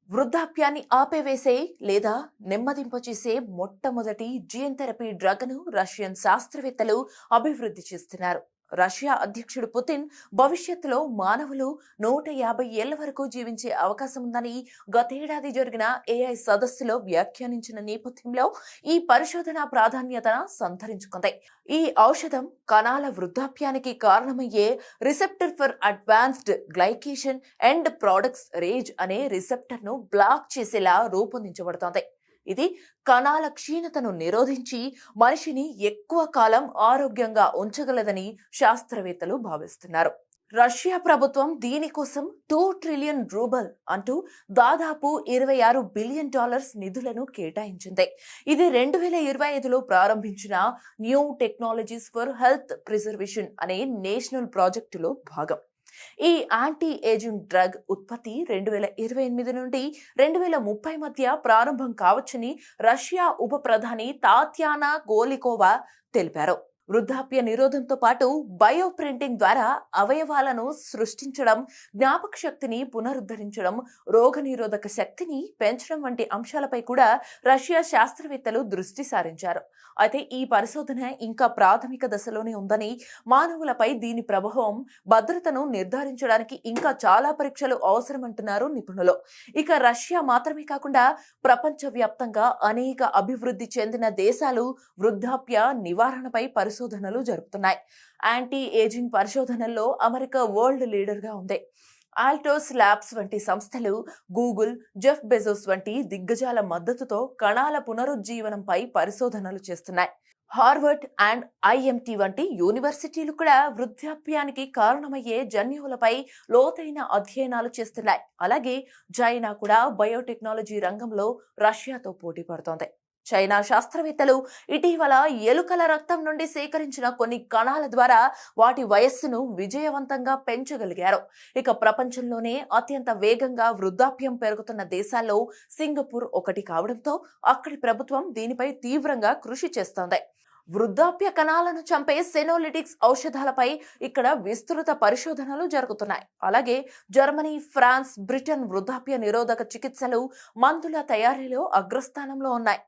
వృద్ధాప్యాన్ని ఆపేవేసే లేదా నెమ్మదింపచేసే మొట్టమొదటి gene therapy drug ను రష్యన్ శాస్త్రవేత్తలు అభివృద్ధి చేస్తున్నారు. రష్యా అధ్యక్షుడు పుతిన్ భవిష్యత్తులో మానవులు 150 ఏళ్ల వరకు జీవించే అవకాశం ఉందని గతేడాది జరిగిన ఏఐ సదస్సులో వ్యాఖ్యానించిన నేపథ్యంలో ఈ పరిశోధన ప్రాధాన్యత సంతరించుకుంది. ఈ ఔషధం కణాల వృద్ధాప్యానికి కారణమయ్యే receptor for advanced glycation and products RAGE అనే రిసెప్టర్ ను బ్లాక్ చేసేలా రూపొందించబడుతోంది. ఇది కణాల క్షీణతను నిరోధించి మనిషిని ఎక్కువ కాలం ఆరోగ్యంగా ఉంచగలదని శాస్త్రవేత్తలు భావిస్తున్నారు. రష్యా ప్రభుత్వం దీనికోసం 2 ట్రిలియన్ రూబల్ అంటూ దాదాపు $26 బిలియన్ నిధులను కేటాయించింది. ఇది 2025లో ప్రారంభించిన new technologies for health preservation అనే నేషనల్ ప్రాజెక్టులో భాగం. ఈ యాంటీ ఏజింగ్ డ్రగ్ ఉత్పత్తి 2028 నుండి 2030 మధ్య ప్రారంభం కావచ్చని రష్యా ఉప ప్రధాని తాత్యానా గోలికోవా తెలిపారు. వృద్ధాప్య నిరోధంతో పాటు బయో ప్రింటింగ్ ద్వారా అవయవాలను సృష్టించడం, జ్ఞాపక శక్తిని పునరుద్ధరించడం, రోగనిరోధక శక్తిని పెంచడం వంటి అంశాలపై కూడా రష్యా శాస్త్రవేత్తలు దృష్టి సారించారు. అయితే ఈ పరిశోధన ఇంకా ప్రాథమిక దశలోనే ఉందని, మానవులపై దీని ప్రభావం, భద్రతను నిర్ధారించడానికి ఇంకా చాలా పరీక్షలు అవసరమంటున్నారు నిపుణులు. ఇక రష్యా మాత్రమే కాకుండా ప్రపంచవ్యాప్తంగా అనేక అభివృద్ధి చెందిన దేశాలు వృద్ధాప్య నివారణపై పరిశోధనలు జరుపుతున్నాయి. యాంటీ ఏజింగ్ పరిశోధనల్లో అమెరికా వరల్డ్ లీడర్ గా ఉంది. ఆల్టోస్ ల్యాబ్స్ వంటి సంస్థలు, గూగుల్, జెఫ్ బెజోస్ వంటి దిగ్గజాల మద్దతుతో కణాల పునరుజ్జీవనంపై పరిశోధనలు చేస్తున్నాయి. హార్వర్డ్ అండ్ ఐఎంటి వంటి యూనివర్సిటీలు కూడా వృద్ధాప్యానికి కారణమయ్యే జన్యువులపై లోతైన అధ్యయనాలు చేస్తున్నాయి. అలాగే చైనా కూడా బయోటెక్నాలజీ రంగంలో రష్యాతో పోటీ పడుతోంది. చైనా శాస్త్రవేత్తలు ఇటీవల ఎలుకల రక్తం నుండి సేకరించిన కొన్ని కణాల ద్వారా వాటి వయస్సును విజయవంతంగా పెంచగలిగారు. ఇక ప్రపంచంలోనే అత్యంత వేగంగా వృద్ధాప్యం పెరుగుతున్న దేశాల్లో సింగపూర్ ఒకటి కావడంతో అక్కడి ప్రభుత్వం దీనిపై తీవ్రంగా కృషి చేస్తోంది. వృద్ధాప్య కణాలను చంపే సెనోలిటిక్స్ ఔషధాలపై ఇక్కడ విస్తృత పరిశోధనలు జరుగుతున్నాయి. అలాగే జర్మనీ, ఫ్రాన్స్, బ్రిటన్ వృద్ధాప్య నిరోధక చికిత్సలు, మందుల తయారీలో అగ్రస్థానంలో ఉన్నాయి.